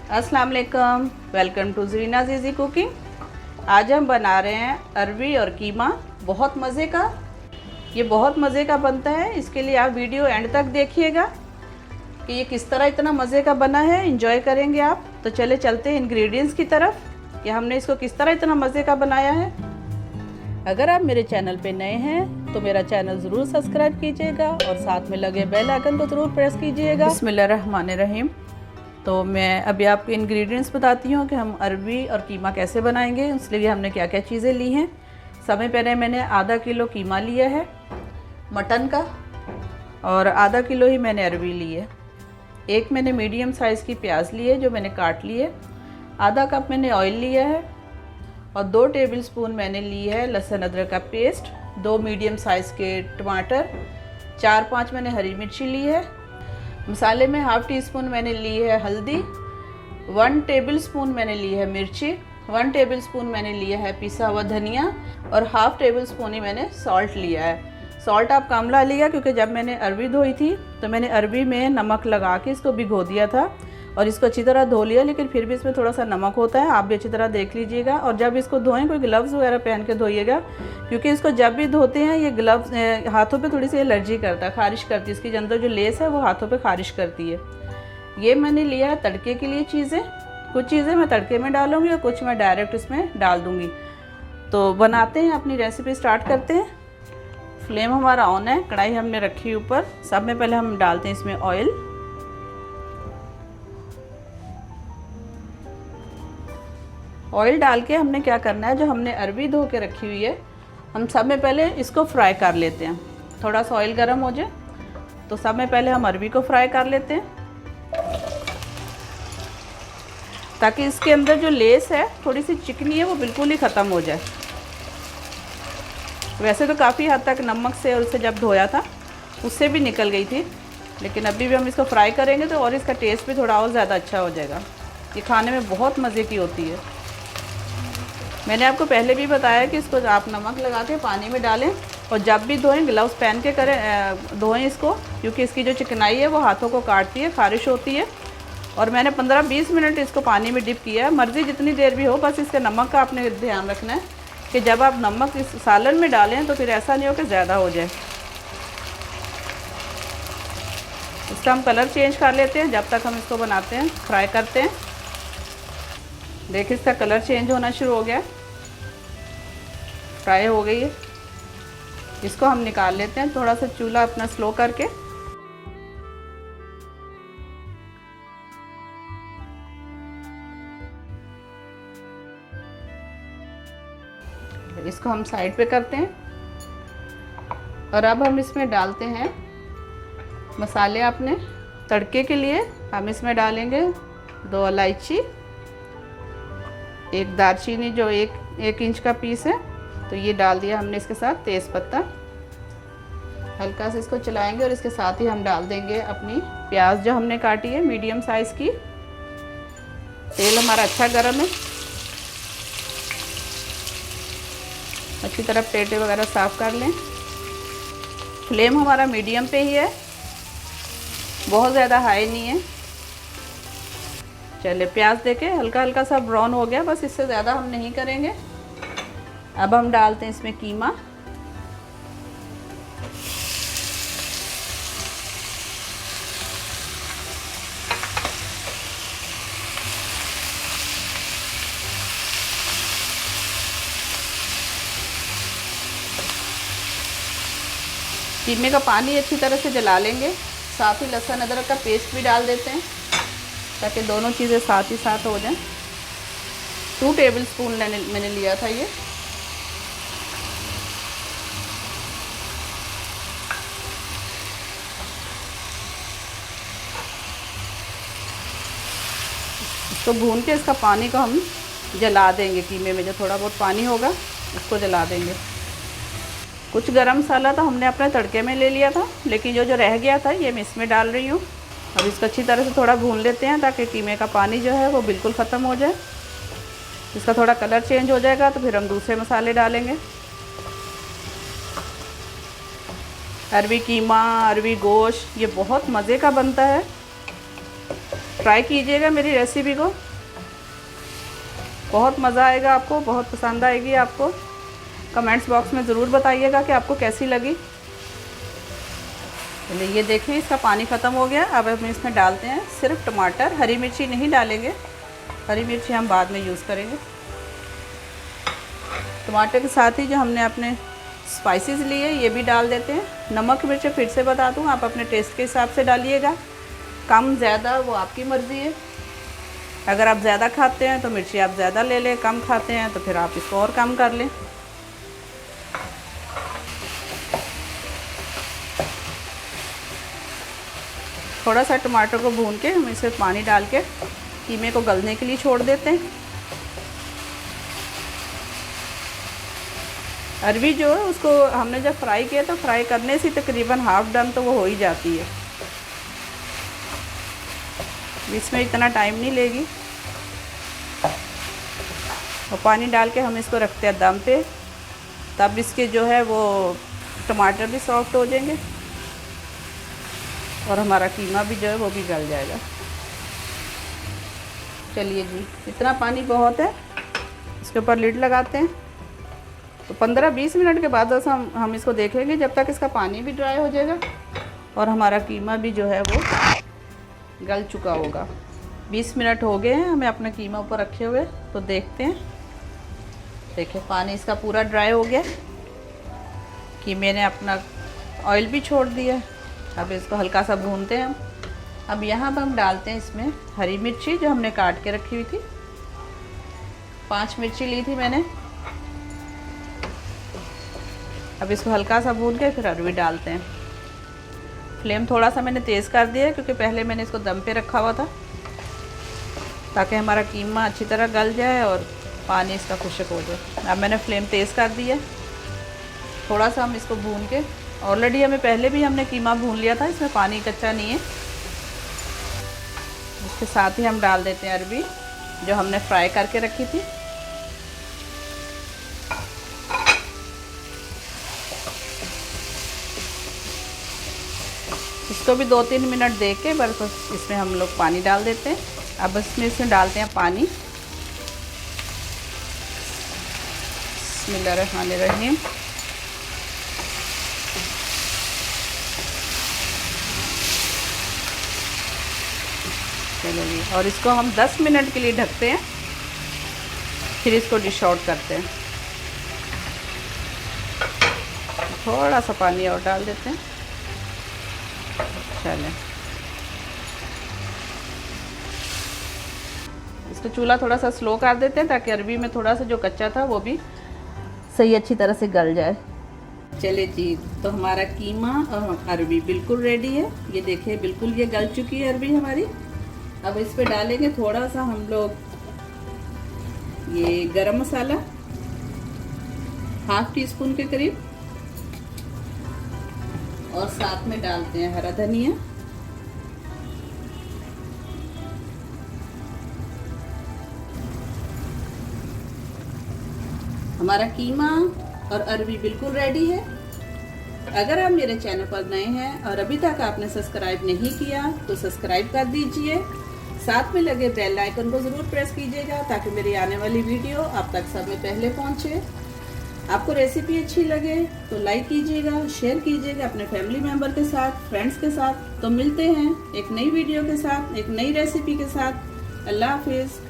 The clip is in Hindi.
अस्सलाम वालेकुम, वेलकम टू ज़रीनाज़ इज़ी कुकिंग। आज हम बना रहे हैं अरवी और कीमा, बहुत मज़े का। ये बहुत मज़े का बनता है, इसके लिए आप वीडियो एंड तक देखिएगा कि ये किस तरह इतना मज़े का बना है। एंजॉय करेंगे आप। तो चले चलते हैं इंग्रेडिएंट्स की तरफ कि हमने इसको किस तरह इतना मज़े का बनाया है। अगर आप मेरे चैनल पे नए हैं तो मेरा चैनल ज़रूर सब्सक्राइब कीजिएगा और साथ में लगे बेल आइकन को ज़रूर प्रेस कीजिएगा। बिस्मिल्लाहिर्रहमानिर्रहीम। तो मैं अभी आपको इंग्रेडिएंट्स बताती हूँ कि हम अरवी और कीमा कैसे बनाएंगे। इसलिए हमने क्या क्या चीज़ें ली हैं। सबसे पहले मैंने आधा किलो कीमा लिया है मटन का, और आधा किलो ही मैंने अरवी ली है। एक मैंने मीडियम साइज़ की प्याज ली है जो मैंने काट ली है। आधा कप मैंने ऑयल लिया है और 2 टेबलस्पून मैंने ली है लहसुन अदरक का पेस्ट, 2 मीडियम साइज़ के टमाटर, 4-5 मैंने हरी मिर्ची ली है। मसाले में हाफ़ टी स्पून मैंने ली है हल्दी, 1 टेबलस्पून मैंने ली है मिर्ची, 1 टेबलस्पून मैंने लिया है पिसा हुआ धनिया और हाफ़ टेबलस्पून ही मैंने सॉल्ट लिया है। सॉल्ट आप कम ला लिया क्योंकि जब मैंने अरवी धोई थी तो मैंने अरवी में नमक लगा के इसको भिगो दिया था और इसको अच्छी तरह धो लिया, लेकिन फिर भी इसमें थोड़ा सा नमक होता है। आप भी अच्छी तरह देख लीजिएगा और जब इसको धोएं कोई ग्लव्स वगैरह पहन के धोइएगा, क्योंकि इसको जब भी धोते हैं ये ग्लव्स हाथों पे थोड़ी सी एलर्जी करता है, खारिश करती है। इसके अंदर जो लेस है वो हाथों पे खारिश करती है। ये मैंने लिया है तड़के के लिए चीज़ें। कुछ चीज़ें मैं तड़के में डालूँगी और कुछ मैं डायरेक्ट इसमें डाल दूँगी। तो बनाते हैं, अपनी रेसिपी स्टार्ट करते हैं। फ्लेम हमारा ऑन है, कढ़ाई हमने रखी ऊपर। सब में पहले हम डालते हैं इसमें ऑयल। ऑयल डाल के हमने क्या करना है, जो हमने अरवी धो के रखी हुई है हम सब में पहले इसको फ्राई कर लेते हैं। थोड़ा सा ऑयल गर्म हो जाए तो सब में पहले हम अरवी को फ्राई कर लेते हैं, ताकि इसके अंदर जो लेस है थोड़ी सी चिकनी है वो बिल्कुल ही ख़त्म हो जाए। वैसे तो काफ़ी हद तक नमक से और उससे जब धोया था उससे भी निकल गई थी, लेकिन अभी भी हम इसको फ्राई करेंगे तो और इसका टेस्ट भी थोड़ा और ज़्यादा अच्छा हो जाएगा। ये खाने में बहुत मज़े की होती है। मैंने आपको पहले भी बताया कि इसको आप नमक लगा के पानी में डालें और जब भी धोएं ग्लव्स पहन के करें, धोएं इसको, क्योंकि इसकी जो चिकनाई है वो हाथों को काटती है, खारिश होती है। और मैंने 15-20 मिनट इसको पानी में डिप किया है। मर्ज़ी जितनी देर भी हो, बस इसके नमक का आपने ध्यान रखना है कि जब आप नमक इस सालन में डालें तो फिर ऐसा नहीं हो कि ज़्यादा हो जाए। इसका हम कलर चेंज कर लेते हैं जब तक हम इसको बनाते हैं, फ्राई करते हैं। देखिए इसका कलर चेंज होना शुरू हो गया, फ्राई हो गई है। इसको हम निकाल लेते हैं, थोड़ा सा चूल्हा अपना स्लो करके। इसको हम साइड पे करते हैं और अब हम इसमें डालते हैं मसाले। अपने तड़के के लिए हम इसमें डालेंगे 2 इलायची, 1 दालचीनी जो 1 इंच का पीस है, तो ये डाल दिया हमने। इसके साथ तेज़ पत्ता, हल्का से इसको चलाएंगे और इसके साथ ही हम डाल देंगे अपनी प्याज जो हमने काटी है मीडियम साइज़ की। तेल हमारा अच्छा गर्म है, अच्छी तरह प्लेटें वगैरह साफ़ कर लें। फ्लेम हमारा मीडियम पे ही है, बहुत ज़्यादा हाई नहीं है। चलिए प्याज देके हल्का हल्का सा ब्राउन हो गया, बस इससे ज़्यादा हम नहीं करेंगे। अब हम डालते हैं इसमें कीमा। कीमे का पानी अच्छी तरह से जला लेंगे, साथ ही लहसुन अदरक का पेस्ट भी डाल देते हैं ताकि दोनों चीज़ें साथ ही साथ हो जाएं। 2 टेबलस्पून मैंने लिया था ये। इसको भून के इसका पानी को हम जला देंगे। कीमे में जो थोड़ा बहुत पानी होगा उसको जला देंगे। कुछ गरम मसाला तो हमने अपने तड़के में ले लिया था, लेकिन जो रह गया था ये मैं इसमें डाल रही हूँ। अब इसको अच्छी तरह से थोड़ा भून लेते हैं ताकि कीमे का पानी जो है वो बिल्कुल ख़त्म हो जाए। इसका थोड़ा कलर चेंज हो जाएगा तो फिर हम दूसरे मसाले डालेंगे। अरवी कीमा, अरवी गोश्त ये बहुत मज़े का बनता है। ट्राई कीजिएगा मेरी रेसिपी को, बहुत मज़ा आएगा आपको, बहुत पसंद आएगी आपको। कमेंट्स बॉक्स में ज़रूर बताइएगा कि आपको कैसी लगी। चलिए ये देखें, इसका पानी ख़त्म हो गया। अब हम इसमें डालते हैं सिर्फ टमाटर, हरी मिर्ची नहीं डालेंगे, हरी मिर्ची हम बाद में यूज़ करेंगे। टमाटर के साथ ही जो हमने अपने स्पाइसेस लिए ये भी डाल देते हैं। नमक मिर्च फिर से बता दूं, आप अपने टेस्ट के हिसाब से डालिएगा, कम ज़्यादा वो आपकी मर्ज़ी है। अगर आप ज़्यादा खाते हैं तो मिर्ची आप ज़्यादा ले लें, कम खाते हैं तो फिर आप इसको और कम कर लें। थोड़ा सा टमाटर को भून के हम इसे पानी डाल के कीमे को गलने के लिए छोड़ देते हैं। अरबी जो है उसको हमने जब फ्राई किया तो फ्राई करने से तकरीबन हाफ डन तो वो हो ही जाती है, इसमें इतना टाइम नहीं लेगी। और पानी डाल के हम इसको रखते हैं दम पे, तब इसके जो है वो टमाटर भी सॉफ्ट हो जाएंगे और हमारा कीमा भी जो है वो भी गल जाएगा। चलिए जी, इतना पानी बहुत है, इसके ऊपर लिड लगाते हैं। तो 15-20 मिनट के बाद बस हम इसको देखेंगे, जब तक इसका पानी भी ड्राई हो जाएगा और हमारा कीमा भी जो है वो गल चुका होगा। 20 मिनट हो गए हैं हमें अपना कीमा ऊपर रखे हुए, तो देखते हैं। देखिए पानी इसका पूरा ड्राई हो गया, कीमे ने अपना ऑयल भी छोड़ दिया। अब इसको हल्का सा भूनते हैं हम। अब यहाँ पर हम डालते हैं इसमें हरी मिर्ची जो हमने काट के रखी हुई थी, 5 मिर्ची ली थी मैंने। अब इसको हल्का सा भून के फिर अरबी डालते हैं। फ्लेम थोड़ा सा मैंने तेज़ कर दिया है क्योंकि पहले मैंने इसको दम पे रखा हुआ था, ताकि हमारा कीमा अच्छी तरह गल जाए और पानी इसका खुश्क हो जाए। अब मैंने फ्लेम तेज़ कर दी है, थोड़ा सा हम इसको भून के, ऑलरेडी हमें पहले भी हमने कीमा भून लिया था, इसमें पानी कच्चा नहीं है। इसके साथ ही हम डाल देते हैं अरबी जो हमने फ्राई करके रखी थी। इसको भी 2-3 मिनट दे के बस इसमें हम लोग पानी डाल देते हैं। अब इसमें डालते हैं पानी। बिस्मिल्लाहिर्रहमानिर्रहीम। चलो जी, और इसको हम 10 मिनट के लिए ढकते हैं, फिर इसको डिश आउट करते हैं। थोड़ा सा पानी और डाल देते हैं। चलें, इसको चूल्हा थोड़ा सा स्लो कर देते हैं ताकि अरबी में थोड़ा सा जो कच्चा था वो भी सही अच्छी तरह से गल जाए। चले जी, तो हमारा कीमा और अरबी बिल्कुल रेडी है। ये देखिए बिल्कुल ये गल चुकी है अरबी हमारी। अब इस पे डालेंगे थोड़ा सा हम लोग ये गरम मसाला, ½ टीस्पून के करीब, और साथ में डालते हैं हरा धनिया। हमारा कीमा और अरबी बिल्कुल रेडी है। अगर आप मेरे चैनल पर नए हैं और अभी तक आपने सब्सक्राइब नहीं किया तो सब्सक्राइब कर दीजिए, साथ में लगे बेल आइकन को ज़रूर प्रेस कीजिएगा ताकि मेरी आने वाली वीडियो आप तक सबसे पहले पहुंचे। आपको रेसिपी अच्छी लगे तो लाइक कीजिएगा, शेयर कीजिएगा अपने फैमिली मेम्बर के साथ, फ्रेंड्स के साथ। तो मिलते हैं एक नई वीडियो के साथ, एक नई रेसिपी के साथ। अल्लाह हाफिज़।